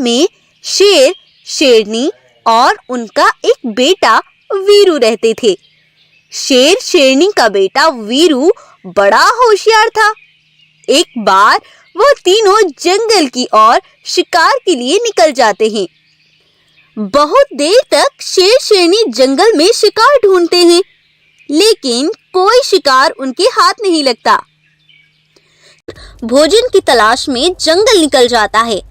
में शेर, शेरनी और उनका एक बेटा वीरू रहते थे। शेर शेरनी का बेटा वीरू बड़ा होशियार था। एक बार वो तीनों जंगल की ओर शिकार के लिए निकल जाते हैं। बहुत देर तक शेर शेरनी जंगल में शिकार ढूंढते हैं, लेकिन कोई शिकार उनके हाथ नहीं लगता। भोजन की तलाश में जंगल निकल जाता है।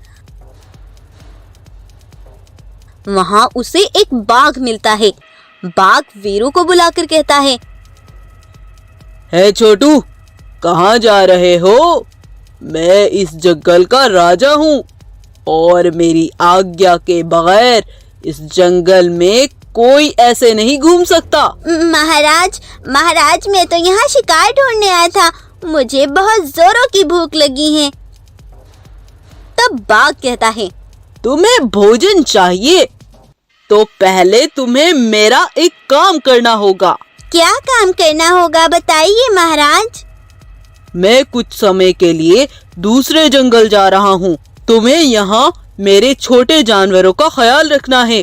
वहां उसे एक बाघ मिलता है। बाघ वीरू को बुलाकर कहता है, है छोटू, कहाँ जा रहे हो? मैं इस जंगल का राजा हूँ और मेरी आज्ञा के बगैर इस जंगल में कोई ऐसे नहीं घूम सकता। महाराज मैं तो यहाँ शिकार ढूंढने आया था। मुझे बहुत जोरों की भूख लगी है। तब बाघ कहता है, तुम्हें भोजन चाहिए तो पहले तुम्हें मेरा एक काम करना होगा। क्या काम करना होगा, बताइए महाराज। मैं कुछ समय के लिए दूसरे जंगल जा रहा हूँ। तुम्हें यहाँ मेरे छोटे जानवरों का ख्याल रखना है,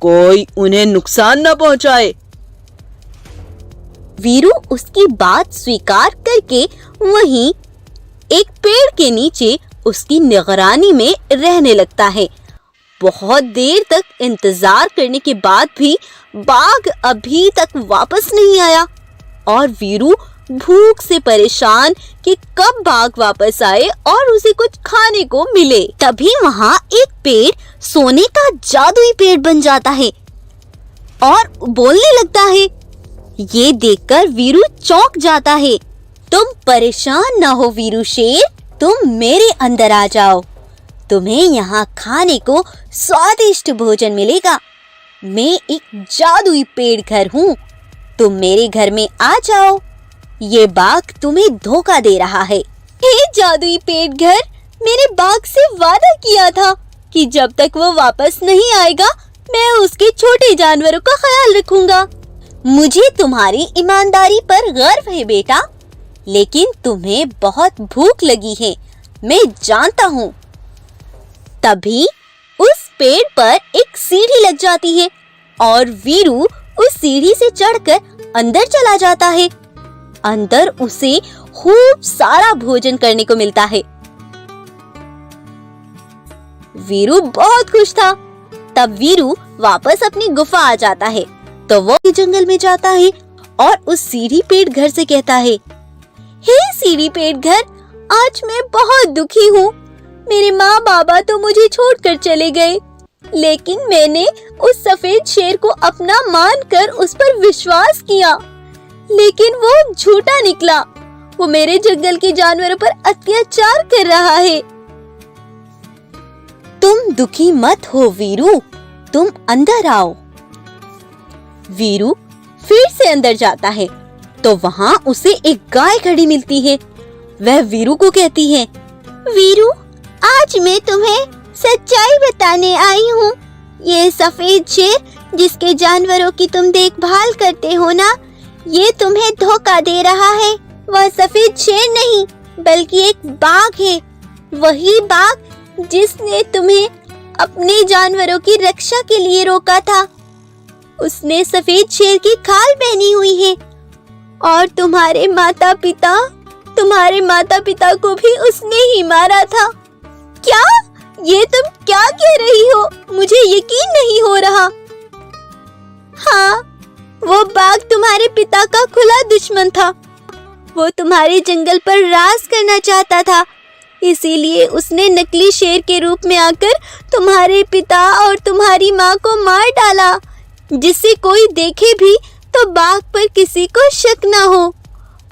कोई उन्हें नुकसान न पहुँचाए। वीरू उसकी बात स्वीकार करके वहीं एक पेड़ के नीचे उसकी निगरानी में रहने लगता है। बहुत देर तक इंतजार करने के बाद भी बाघ अभी तक वापस नहीं आया और वीरू भूख से परेशान कि कब बाघ वापस आए और उसे कुछ खाने को मिले। तभी वहाँ एक पेड़ सोने का जादुई पेड़ बन जाता है और बोलने लगता है। ये देखकर वीरू चौंक जाता है। तुम परेशान ना हो वीरू शेर, तुम मेरे अंदर आ जाओ। तुम्हें यहाँ खाने को स्वादिष्ट भोजन मिलेगा। मैं एक जादुई पेड़ घर हूँ, तुम मेरे घर में आ जाओ। ये बाघ तुम्हें धोखा दे रहा है। हे जादुई पेड़ घर, मैंने बाघ से वादा किया था कि जब तक वो वापस नहीं आएगा मैं उसके छोटे जानवरों का ख्याल रखूंगा। मुझे तुम्हारी ईमानदारी पर गर्व है बेटा, लेकिन तुम्हें बहुत भूख लगी है, मैं जानता हूँ। तभी उस पेड़ पर एक सीढ़ी लग जाती है और वीरू उस सीढ़ी से चढ़कर अंदर चला जाता है। अंदर उसे खूब सारा भोजन करने को मिलता है। वीरू बहुत खुश था। तब वीरू वापस अपनी गुफा आ जाता है तो वो जंगल में जाता है और उस सीढ़ी पेड़ घर से कहता है, हे सीढ़ी पेड़ घर, आज मैं बहुत दुखी हूँ। मेरे माँ बाबा तो मुझे छोड़कर चले गए, लेकिन मैंने उस सफेद शेर को अपना मानकर उस पर विश्वास किया, लेकिन वो झूठा निकला। वो मेरे जंगल के जानवरों पर अत्याचार कर रहा है। तुम दुखी मत हो वीरू, तुम अंदर आओ। वीरू फिर से अंदर जाता है तो वहाँ उसे एक गाय खड़ी मिलती है। वह वीरू को कहती है, वीरू, आज मैं तुम्हें सच्चाई बताने आई हूँ। ये सफेद शेर जिसके जानवरों की तुम देखभाल करते हो ना, ये तुम्हें धोखा दे रहा है। वह सफेद शेर नहीं बल्कि एक बाघ है। वही बाघ जिसने तुम्हें अपने जानवरों की रक्षा के लिए रोका था। उसने सफेद शेर की खाल पहनी हुई है और तुम्हारे माता पिता को भी उसने ही मारा था। क्या? ये तुम क्या कह रही हो? मुझे यकीन नहीं हो रहा। हाँ, वो बाघ तुम्हारे पिता का खुला दुश्मन था। वो तुम्हारे जंगल पर राज करना चाहता था, इसीलिए उसने नकली शेर के रूप में आकर तुम्हारे पिता और तुम्हारी माँ को मार डाला, जिससे कोई देखे भी तो बाघ पर किसी को शक ना हो।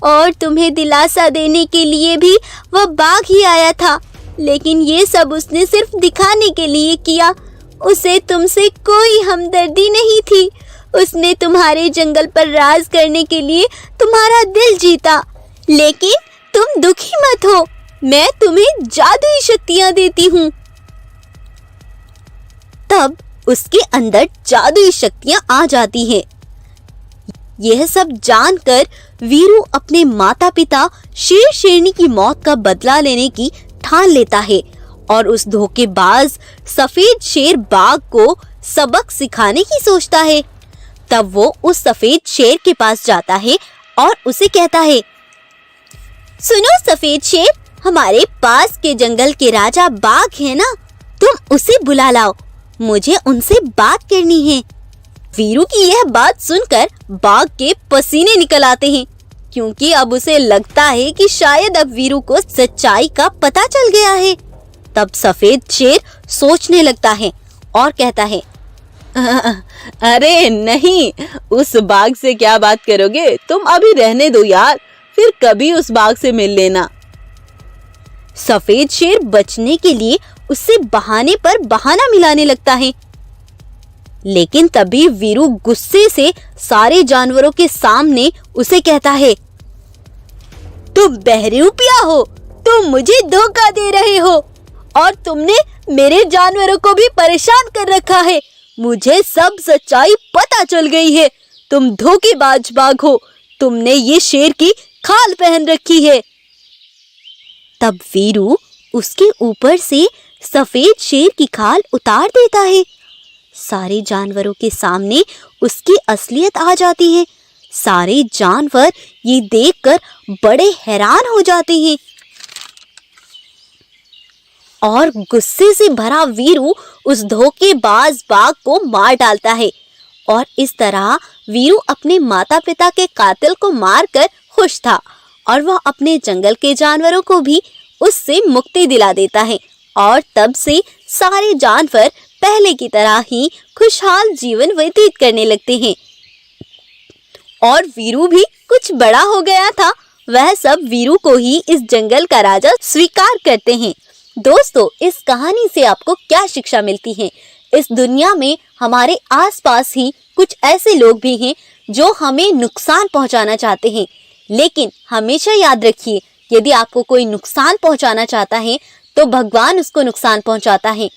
और तुम्हें दिलासा देने के लिए भी वह बाघ ही आया था, लेकिन ये सब उसने सिर्फ दिखाने के लिए किया। उसे तुमसे कोई हमदर्दी नहीं थी। उसने तुम्हारे जंगल पर राज करने के लिए तुम्हारा दिल जीता। लेकिन तुम दुखी मत हो, मैं तुम्हें जादुई शक्तियां देती हूँ। तब उसके अंदर जादुई शक्तियां आ जाती हैं। यह सब जानकर वीरू अपने माता पिता शेर शेरनी की मौत का बदला लेने की ठान लेता है और उस धोखेबाज सफेद शेर बाघ को सबक सिखाने की सोचता है। तब वो उस सफेद शेर के पास जाता है और उसे कहता है, सुनो सफेद शेर, हमारे पास के जंगल के राजा बाघ है ना, तुम उसे बुला लाओ, मुझे उनसे बात करनी है। वीरू की यह बात सुनकर बाघ के पसीने निकल आते हैं, क्योंकि अब उसे लगता है कि शायद अब वीरू को सच्चाई का पता चल गया है। तब सफेद शेर सोचने लगता है और कहता है, अरे नहीं, उस बाघ से क्या बात करोगे, तुम अभी रहने दो यार, फिर कभी उस बाघ से मिल लेना। सफेद शेर बचने के लिए उससे बहाने पर बहाना मिलाने लगता है। लेकिन तभी वीरू गुस्से से सारे जानवरों के सामने उसे कहता है, तुम बहरूपिया हो, तुम मुझे धोखा दे रहे हो और तुमने मेरे जानवरों को भी परेशान कर रखा है। मुझे सब सच्चाई पता चल गई है, तुम धोखेबाज बाघ हो, तुमने ये शेर की खाल पहन रखी है। तब वीरू उसके ऊपर से सफेद शेर की खाल उतार देता है। सारे जानवरों के सामने उसकी असलियत आ जाती है। सारे जानवर ये देखकर बड़े हैरान हो जाते हैं और गुस्से से भरा वीरू उस धोखेबाज बाघ को मार डालता है। और इस तरह वीरू अपने माता पिता के कातिल को मारकर खुश था और वह अपने जंगल के जानवरों को भी उससे मुक्ति दिला देता है। और तब से सारे जानवर पहले की तरह ही खुशहाल जीवन व्यतीत करने लगते हैं। और वीरू भी कुछ बड़ा हो गया था, वह सब वीरू को ही इस जंगल का राजा स्वीकार करते हैं। दोस्तों, इस कहानी से आपको क्या शिक्षा मिलती है? इस दुनिया में हमारे आसपास ही कुछ ऐसे लोग भी हैं जो हमें नुकसान पहुंचाना चाहते हैं, लेकिन हमेशा याद रखिए, यदि आपको कोई नुकसान पहुंचाना चाहता है तो भगवान उसको नुकसान पहुंचाता है।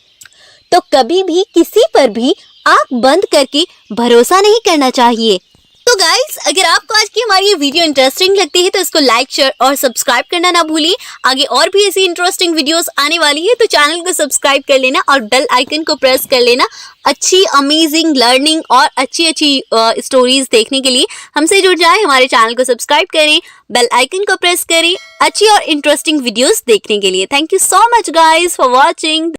तो कभी भी किसी पर भी आंख बंद करके भरोसा नहीं करना चाहिए। तो गाइस, अगर आपको आज की हमारी ये वीडियो इंटरेस्टिंग लगती है तो इसको लाइक, शेयर और सब्सक्राइब करना ना भूलिए। आगे और भी ऐसी इंटरेस्टिंग वीडियोस आने वाली है, तो चैनल को सब्सक्राइब कर लेना और बेल आइकन को प्रेस कर लेना। अच्छी अमेजिंग लर्निंग और अच्छी स्टोरीज देखने के लिए हमसे जुड़ जाए, हमारे चैनल को सब्सक्राइब करें, बेल आइकन को प्रेस करें अच्छी और इंटरेस्टिंग वीडियोस देखने के लिए। Thank you so much guys for watching.